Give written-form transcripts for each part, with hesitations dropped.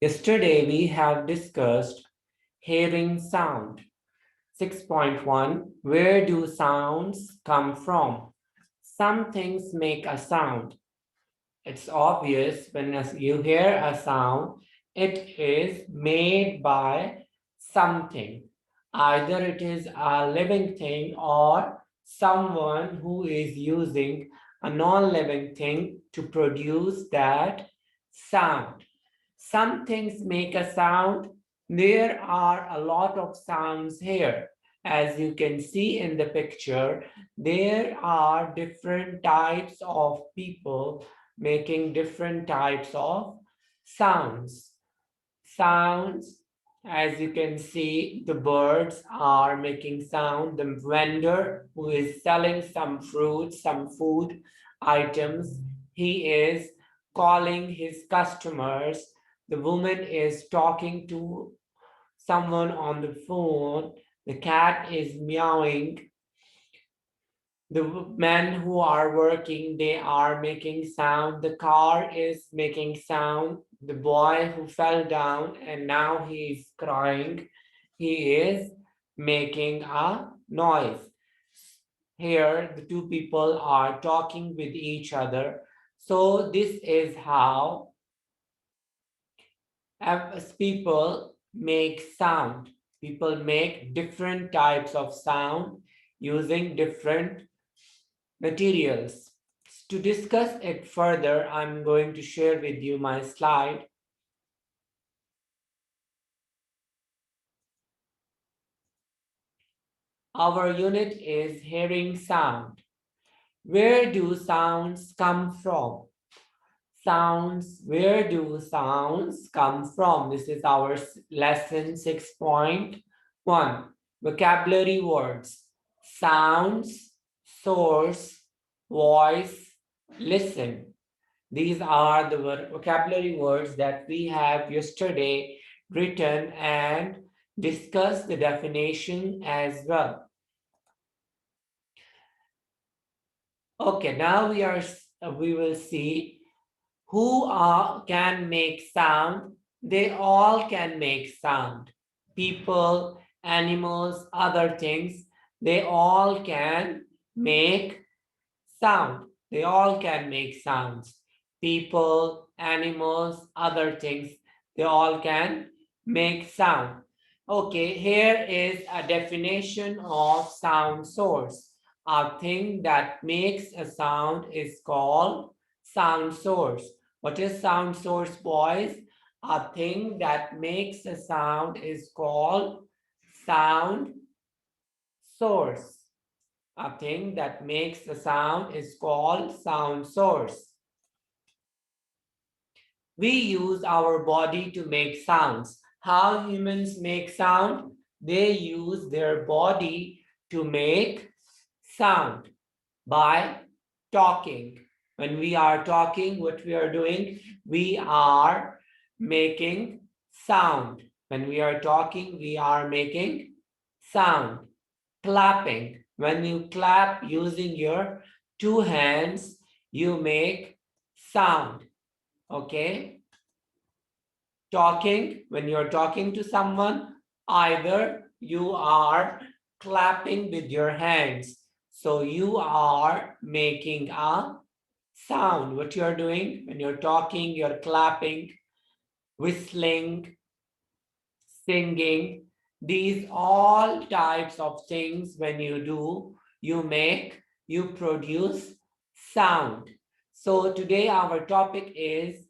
Yesterday we have discussed hearing sound. 6.1 Where do sounds come from? Some things make a sound. It's obvious when you hear a sound, it is made by something. Either it is a living thing or someone who is using a non living thing to produce that sound. Some things make a sound. There are a lot of sounds here. As you can see in the picture, there are different types of people making different types of sounds. Sounds, as you can see, the birds are making sound. The vendor who is selling some fruits, some food items, he is calling his customers. The woman is talking to someone on the phone. The cat is meowing. The men who are working, they are making sound. The car is making sound. The boy who fell down and now he is crying, he is making a noise. Here the two people are talking with each other. So this is how as people make sound. People make different types of sound using different materials. To discuss it further, I'm going to share with you my slide. Our unit is hearing sound. Where do sounds come from? Sounds, where do sounds come from? This is our lesson 6.1. Vocabulary words. Sounds, source, voice, listen. These are the vocabulary words that we have yesterday written and discussed the definition as well. Okay, now we will see who can make sound. They all can make sound. People, animals, other things, they all can make sound. They all can make sounds. People, animals, other things, they all can make sound. Okay, here is a definition of sound source. A thing that makes a sound is called sound source. What is sound source, boys? A thing that makes a sound is called sound source. A thing that makes a sound is called sound source. We use our body to make sounds. How humans make sound? They use their body to make sound by talking. When we are talking, what we are doing? We are making sound. When we are talking, we are making sound. Clapping. When you clap using your two hands, you make sound. Okay? Talking, when you're talking to someone, either you are clapping with your hands. So you are making a sound. What you're doing when you're talking, you're clapping, whistling, singing. These all types of things when you do, you produce sound. So today our topic is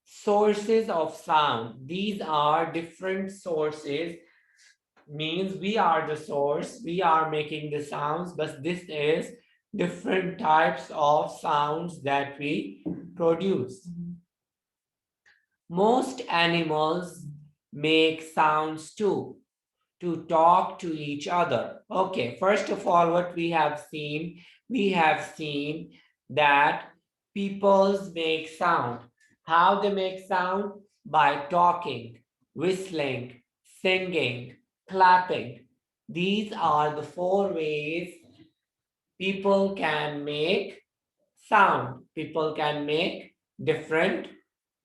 sources of sound. These are different sources, means we are the source, we are making the sounds, but this is different types of sounds that we produce. Most animals make sounds too, to talk to each other. Okay, first of all, what we have seen that peoples make sound. How they make sound? By talking, whistling, singing, clapping. These are the four ways people can make sound. People can make different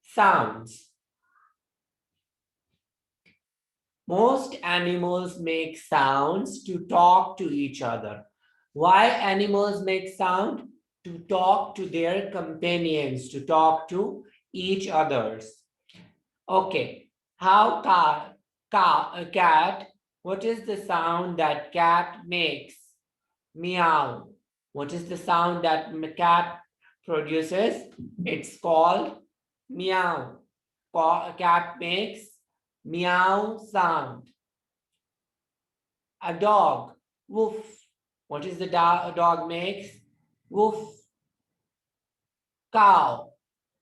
sounds. Most animals make sounds to talk to each other. Why animals make sound? To talk to their companions, to talk to each others. Okay, how a cat, what is the sound that cat makes? Meow. What is the sound that cat produces? It's called meow. A cat makes meow sound. A dog, woof. What is the dog makes? Woof. Cow,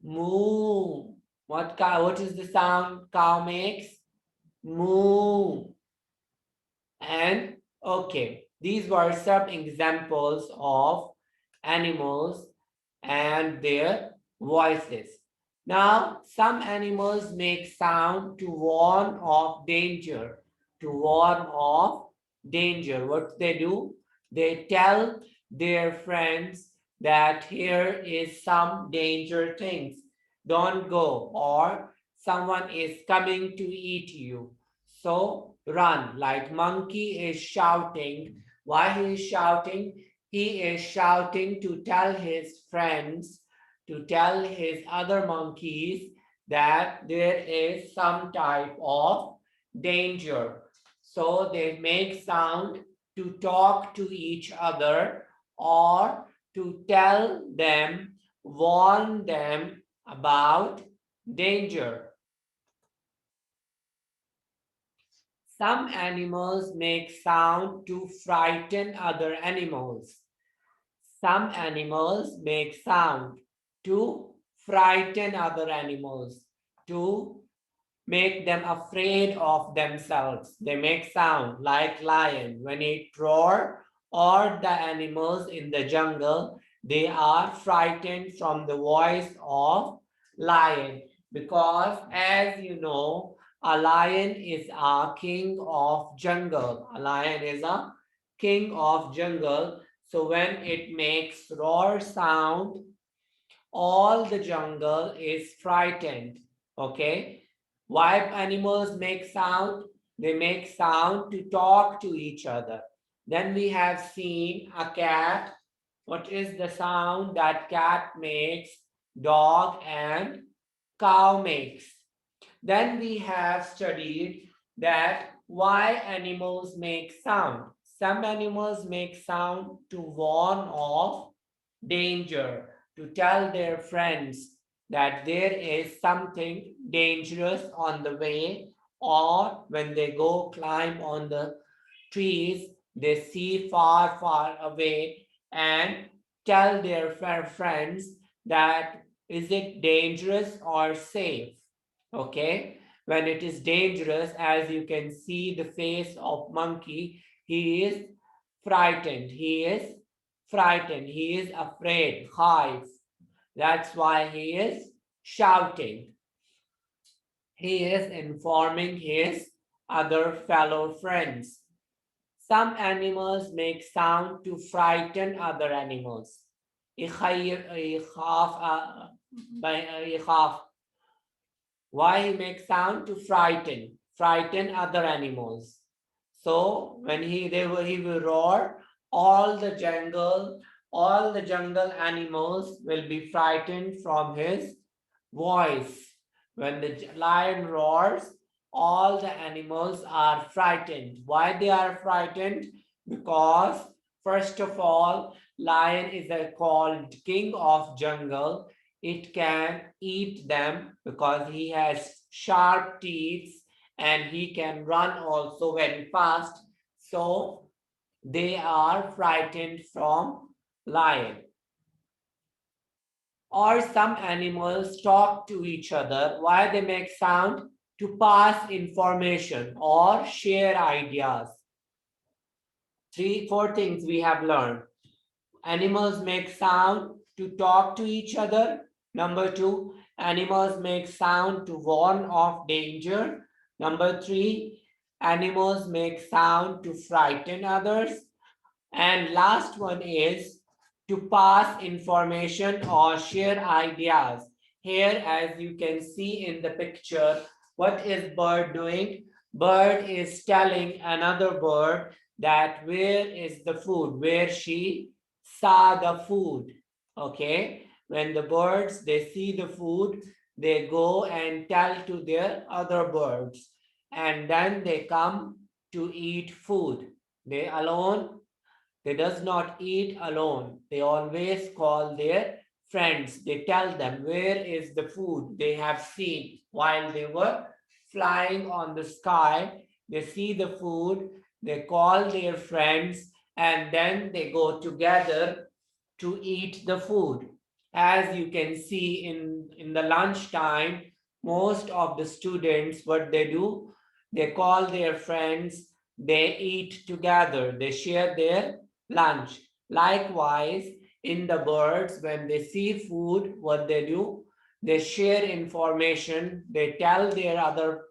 moo. What is the sound cow makes? Moo. And okay, these were some examples of animals and their voices. Now, some animals make sound to warn of danger. To warn of danger. What they do? They tell their friends that here is some danger things. Don't go, or someone is coming to eat you. So run, like monkey is shouting. Why he is shouting? He is shouting to tell his friends, to tell his other monkeys that there is some type of danger. So they make sound to talk to each other or to tell them, warn them about danger. Some animals make sound to frighten other animals. Some animals make sound to frighten other animals, to make them afraid of themselves. They make sound like lion when it roar, or the animals in the jungle, they are frightened from the voice of lion, because as you know, a lion is a king of jungle. A lion is a king of jungle. So when it makes roar sound, all the jungle is frightened. Okay. Why animals make sound? They make sound to talk to each other. Then we have seen a cat. What is the sound that cat makes? Dog and cow makes. Then we have studied that why animals make sound. Some animals make sound to warn of danger, to tell their friends that there is something dangerous on the way, or when they go climb on the trees, they see far, far away and tell their friends that is it dangerous or safe. Okay, when it is dangerous, as you can see the face of monkey, he is frightened. He is frightened. He is afraid. Khaif. That's why he is shouting. He is informing his other fellow friends. Some animals make sound to frighten other animals. Why he makes sound? To frighten other animals. So when he will roar, all the jungle animals will be frightened from his voice. When the lion roars, all the animals are frightened. Why they are frightened? Because first of all, lion is called king of jungle. It can eat them because he has sharp teeth and he can run also very fast. So they are frightened from lion. Or some animals talk to each other. Why they make sound? To pass information or share ideas. Four things we have learned. Animals make sound to talk to each other. Number two, animals make sound to warn of danger. Number three, animals make sound to frighten others. And last one is to pass information or share ideas. Here, as you can see in the picture, what is bird doing? Bird is telling another bird that where is the food, where she saw the food. Okay, when the birds they see the food, they go and tell to their other birds, and then they come to eat food. They alone, they does not eat alone. They always call their friends. They tell them where is the food they have seen while they were flying on the sky. They see the food, they call their friends, and then they go together to eat the food. As you can see in the lunchtime, most of the students, what they do, they call their friends, they eat together, they share their lunch. Likewise, in the birds, when they see food, what they do, they share information, they tell their other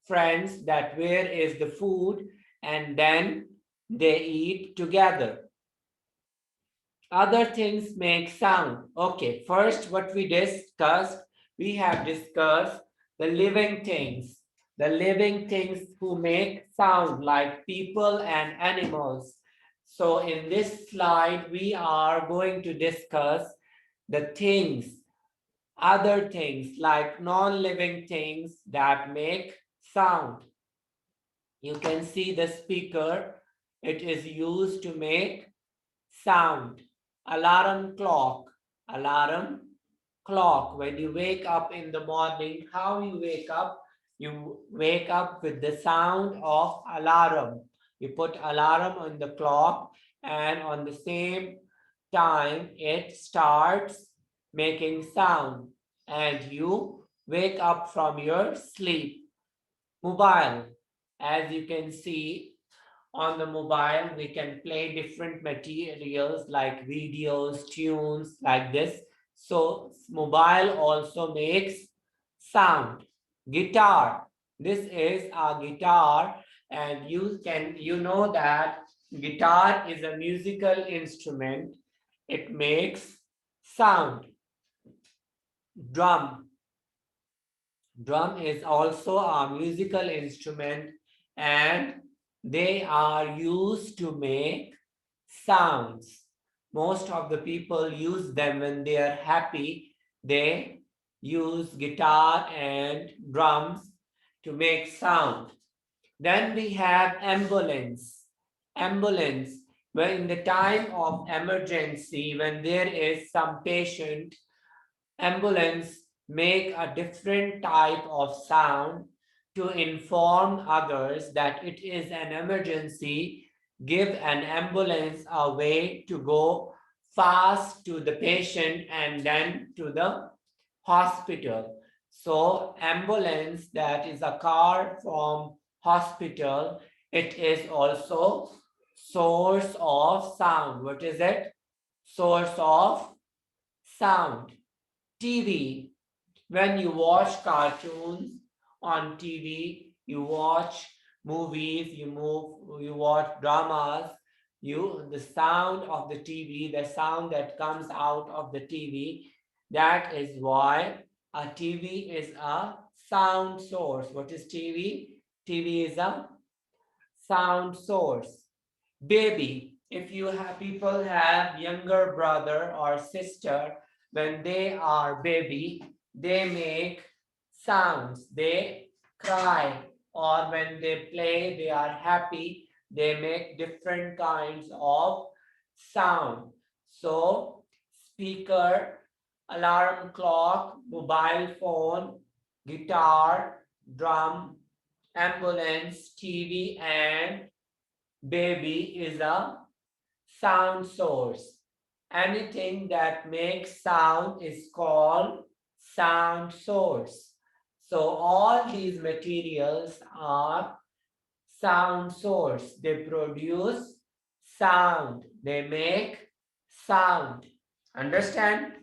friends that where is the food, and then they eat together. Other things make sound. Okay, first what we discussed, we have discussed the living things. The living things who make sound like people and animals. So in this slide, we are going to discuss the things, other things like non-living things that make sound. You can see the speaker, it is used to make sound. Alarm clock, alarm clock. When you wake up in the morning, how you wake up? You wake up with the sound of alarm. You put alarm on the clock, and on the same time it starts making sound, and you wake up from your sleep. Mobile, as you can see, on the mobile, we can play different materials like videos, tunes, like this. So mobile also makes sound. Guitar. This is a guitar, and you know that guitar is a musical instrument. It makes sound. Drum. Drum is also a musical instrument, and they are used to make sounds. Most of the people use them when they are happy. They use guitar and drums to make sound. Then we have ambulance. Ambulance, when in the time of emergency, when there is some patient, ambulance make a different type of sound to inform others that it is an emergency, give an ambulance a way to go fast to the patient and then to the hospital. So ambulance, that is a car from hospital, it is also source of sound. What is it? Source of sound. TV, when you watch cartoons on TV, you watch movies, you watch dramas, the sound of the TV, the sound that comes out of the TV, that is why a TV is a sound source. What is TV? TV is a sound source. Baby, if you have people have younger brother or sister, when they are baby, they make sounds, they cry, or when they play, they are happy, they make different kinds of sound. So speaker, alarm clock, mobile phone, guitar, drum, ambulance, TV, and baby is a sound source. Anything that makes sound is called sound source. So all these materials are sound source. They produce sound. They make sound. Understand?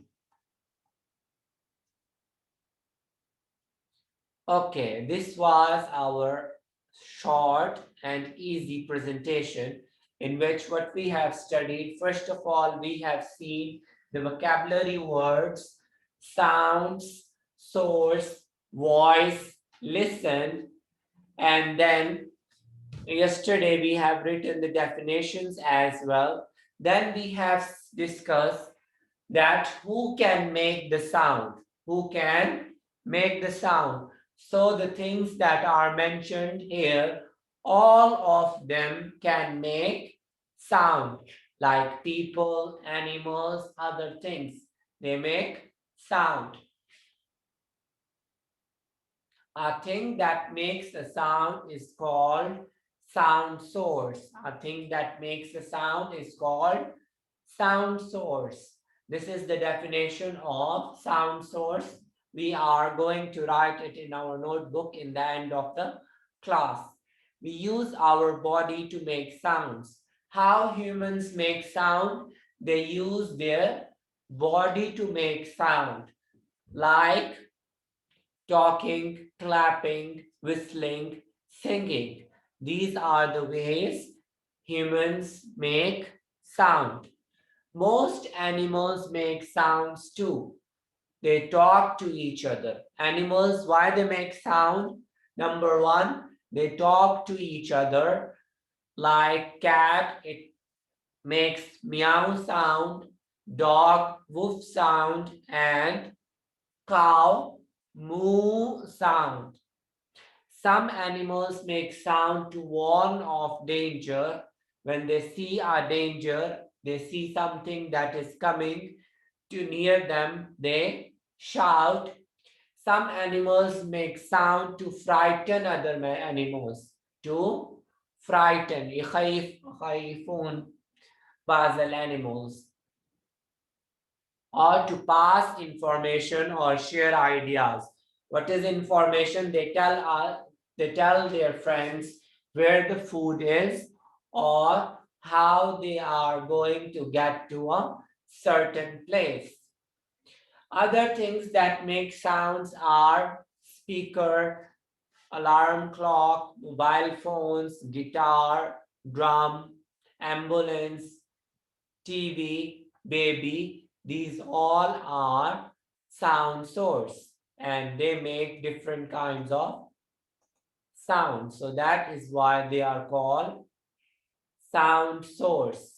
Okay, this was our short and easy presentation in which what we have studied, first of all, we have seen the vocabulary words, sounds, source, voice, listen, And then yesterday we have written the definitions as well. Then we have discussed that who can make the sound, who can make the sound. So the things that are mentioned here, all of them can make sound, like people, animals, other things. They make sound. A thing that makes a sound is called sound source. A thing that makes a sound is called sound source. This is the definition of sound source. We are going to write it in our notebook in the end of the class. We use our body to make sounds. How humans make sound? They use their body to make sound, like talking, clapping, whistling, singing. These are the ways humans make sound. Most animals make sounds too. They talk to each other. Animals, why they make sound? Number one, they talk to each other. Like cat, it makes meow sound, dog, woof sound, and cow, moo sound. Some animals make sound to warn of danger. When they see a danger, they see something that is coming to near them, they shout. Some animals make sound to frighten other animals. To frighten. يخيفون بعض animals. Or to pass information or share ideas. What is information? They tell their friends where the food is or how they are going to get to a certain place. Other things that make sounds are speaker, alarm clock, mobile phones, guitar, drum, ambulance, TV, baby. These all are sound source and they make different kinds of sounds. So that is why they are called sound source.